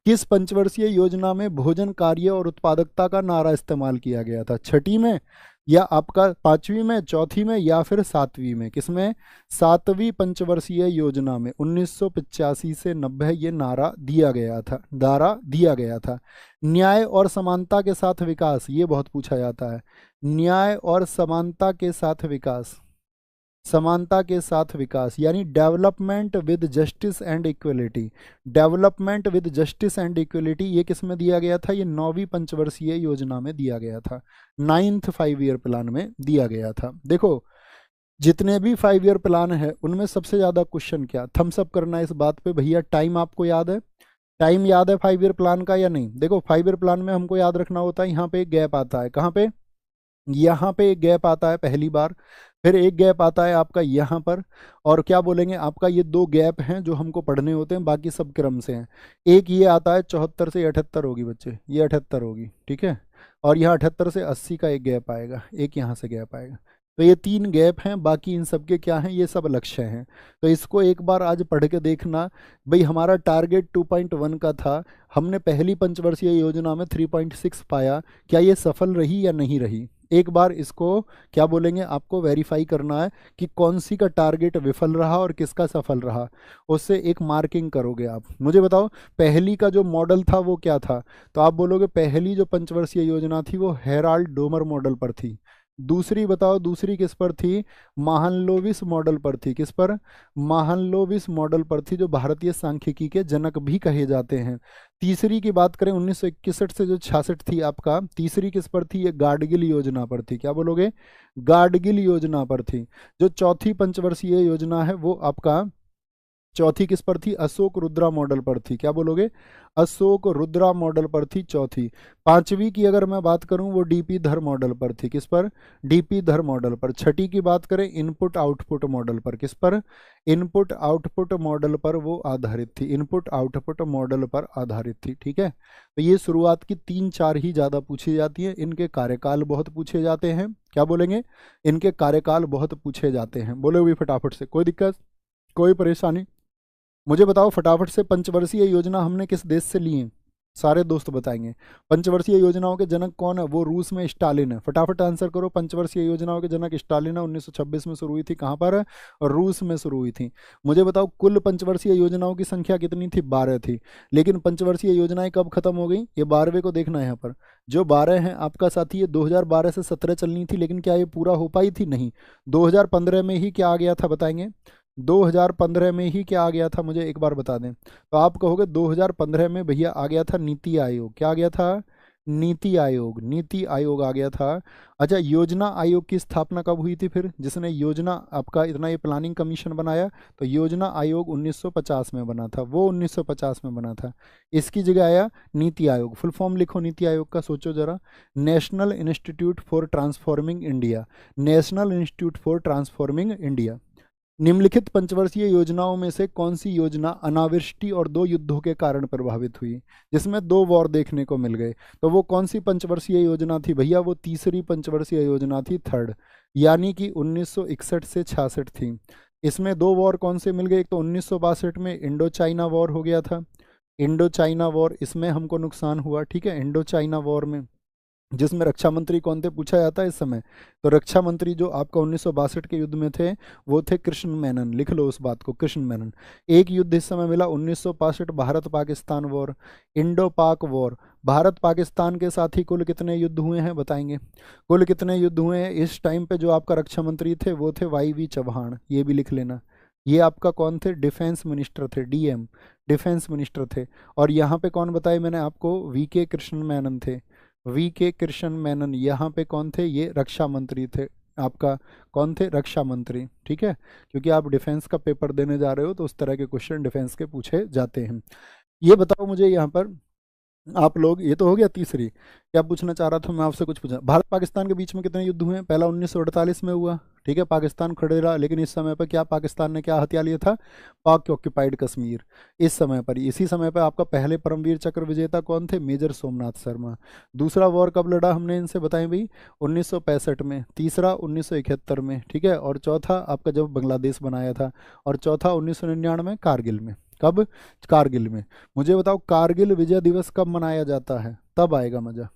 किस पंचवर्षीय योजना में भोजन कार्य और उत्पादकता का नारा इस्तेमाल किया गया था? छठी में, या आपका पांचवी में, चौथी में, या फिर सातवीं में? किसमें? सातवीं पंचवर्षीय योजना में 1985 से 90 ये नारा दिया गया था, नारा दिया गया था। न्याय और समानता के साथ विकास, ये बहुत पूछा जाता है। न्याय और समानता के साथ विकास, समानता के साथ विकास यानी development with justice and equality, development with justice and equality, ये किस में दिया गया था? ये 9वीं पंचवर्षीय योजना में दिया गया था, 9th 5 ईयर प्लान में दिया गया था। देखो जितने भी 5 ईयर प्लान है उनमें सबसे ज़्यादा क्वेश्चन क्या, थम्स अप करना इस बात पे भैया, टाइम आपको याद है? टाइम याद है 5 ईयर प्लान का या नहीं? देखो 5 ईयर प्लान में हमको याद रखना होता है, यहाँ पे एक गैप आता है, कहाँ पे? यहाँ पे एक गैप आता है पहली बार, फिर एक गैप आता है आपका यहाँ पर, और क्या बोलेंगे आपका, ये 2 गैप हैं जो हमको पढ़ने होते हैं, बाकी सब क्रम से हैं। एक ये आता है 74 से 78 होगी बच्चे, ये 78 होगी, ठीक है, और यहाँ 78 से 80 का एक गैप आएगा, एक यहाँ से गैप आएगा। तो ये 3 गैप हैं, बाकी इन सब के क्या हैं, ये सब लक्ष्य हैं। तो इसको एक बार आज पढ़ के देखना। भाई हमारा टारगेट 2.1 का था, हमने पहली पंचवर्षीय योजना में 3.6 पाया, क्या ये सफल रही या नहीं रही? एक बार इसको क्या बोलेंगे आपको वेरीफाई करना है कि कौन सी का टारगेट विफल रहा और किसका सफल रहा, उससे एक मार्किंग करोगे आप। मुझे बताओ पहली का जो मॉडल था वो क्या था? तो आप बोलोगे पहली जो पंचवर्षीय योजना थी वो हेराल्ड डोमर मॉडल पर थी। दूसरी बताओ, दूसरी किस पर थी? महालनोबिस मॉडल पर थी। किस पर? महालनोबिस मॉडल पर थी, जो भारतीय सांख्यिकी के जनक भी कहे जाते हैं। तीसरी की बात करें 1961 से जो 66 थी आपका, तीसरी किस पर थी? ये गाडगिल योजना पर थी। क्या बोलोगे? गाडगिल योजना पर थी। जो चौथी पंचवर्षीय योजना है वो आपका चौथी किस पर थी? अशोक रुद्रा मॉडल पर थी। क्या बोलोगे? अशोक रुद्रा मॉडल पर थी चौथी। पांचवी की अगर मैं बात करूं वो डीपी धर मॉडल पर थी। किस पर? डीपी धर मॉडल पर। छठी की बात करें इनपुट आउटपुट मॉडल पर। किस पर? इनपुट आउटपुट मॉडल पर वो आधारित थी, इनपुट आउटपुट मॉडल पर आधारित थी। ठीक है, तो ये शुरुआत की 3-4 ही ज़्यादा पूछी जाती है। इनके कार्यकाल बहुत पूछे जाते हैं। क्या बोलेंगे? इनके कार्यकाल बहुत पूछे जाते हैं। बोले भी फटाफट से, कोई दिक्कत, कोई परेशानी? मुझे बताओ फटाफट से, पंचवर्षीय योजना हमने किस देश से ली है? सारे दोस्त बताएंगे। पंचवर्षीय योजनाओं के जनक कौन है? वो रूस में स्टालिन है। फटाफट आंसर करो। पंचवर्षीय योजनाओं के जनक स्टालिन है। 1926 में शुरू हुई थी। कहाँ पर? रूस में शुरू हुई थी। मुझे बताओ कुल पंचवर्षीय योजनाओं की संख्या कितनी थी? 12 थी। लेकिन पंचवर्षीय योजनाएं कब खत्म हो गई? ये 12वें को देखना है यहाँ पर। जो 12 हैं आपका साथी, ये 2012 से 17 चलनी थी, लेकिन क्या ये पूरा हो पाई थी? नहीं। 2015 में ही क्या आ गया था बताएंगे? 2015 में ही क्या आ गया था, मुझे एक बार बता दें। तो आप कहोगे 2015 में भैया आ गया था नीति आयोग। क्या आ गया था? नीति आयोग, नीति आयोग आ गया था। अच्छा, योजना आयोग की स्थापना कब हुई थी फिर, जिसने योजना आपका इतना ये प्लानिंग कमीशन बनाया? तो योजना आयोग 1950 में बना था, वो 1950 में बना था। इसकी जगह आया नीति आयोग। फुल फॉर्म लिखो नीति आयोग का, सोचो जरा। National institute for transforming India, national institute for transforming India. निम्नलिखित पंचवर्षीय योजनाओं में से कौन सी योजना अनावृष्टि और 2 युद्धों के कारण प्रभावित हुई, जिसमें 2 वॉर देखने को मिल गए? तो वो कौन सी पंचवर्षीय योजना थी भैया? वो तीसरी पंचवर्षीय योजना थी, थर्ड, यानी कि 1961 से 66 थी। इसमें 2 वॉर कौन से मिल गए? एक तो 1962 में इंडो चाइना वॉर हो गया था, इंडो चाइना वॉर, इसमें हमको नुकसान हुआ। ठीक है, इंडो चाइना वॉर में, जिसमें रक्षा मंत्री कौन थे पूछा जाता है इस समय। तो रक्षा मंत्री जो आपका 1962 के युद्ध में थे वो थे कृष्ण मेनन। लिख लो उस बात को, कृष्ण मेनन। एक युद्ध इस समय मिला 1965, भारत पाकिस्तान वॉर, इंडो पाक वॉर। भारत पाकिस्तान के साथ ही कुल कितने युद्ध हुए हैं बताएंगे? कुल कितने युद्ध हुए हैं? इस टाइम पे जो आपका रक्षा मंत्री थे वो थे वाई.वी. चौहान, ये भी लिख लेना। ये आपका कौन थे? डिफेंस मिनिस्टर थे, डीएम, डिफेंस मिनिस्टर थे। और यहाँ पे कौन बताए मैंने आपको? वी.के. कृष्ण मेनन थे, वी.के. कृष्ण मेनन। यहाँ पे कौन थे? ये रक्षा मंत्री थे आपका। कौन थे? रक्षा मंत्री। ठीक है, क्योंकि आप डिफेंस का पेपर देने जा रहे हो तो उस तरह के क्वेश्चन डिफेंस के पूछे जाते हैं। ये बताओ मुझे यहाँ पर आप लोग, ये तो हो गया तीसरी। क्या पूछना चाह रहा था मैं आपसे, कुछ पूछा। भारत पाकिस्तान के बीच में कितने युद्ध हुए हैं? पहला 1948 में हुआ। ठीक है, पाकिस्तान खड़े रहा, लेकिन इस समय पर क्या पाकिस्तान ने क्या हथिया लिया था? पाक ऑक्यूपाइड कश्मीर। इस समय पर, इसी समय पर आपका पहले परमवीर चक्र विजेता कौन थे? मेजर सोमनाथ शर्मा। दूसरा वॉर कब लड़ा हमने इनसे बताएं भाई? 1965 में। तीसरा 1971 में। ठीक है, और चौथा आपका जब बांग्लादेश बनाया था, और चौथा 1999 कारगिल में। कब? कारगिल में। मुझे बताओ कारगिल विजय दिवस कब मनाया जाता है, तब आएगा मजा।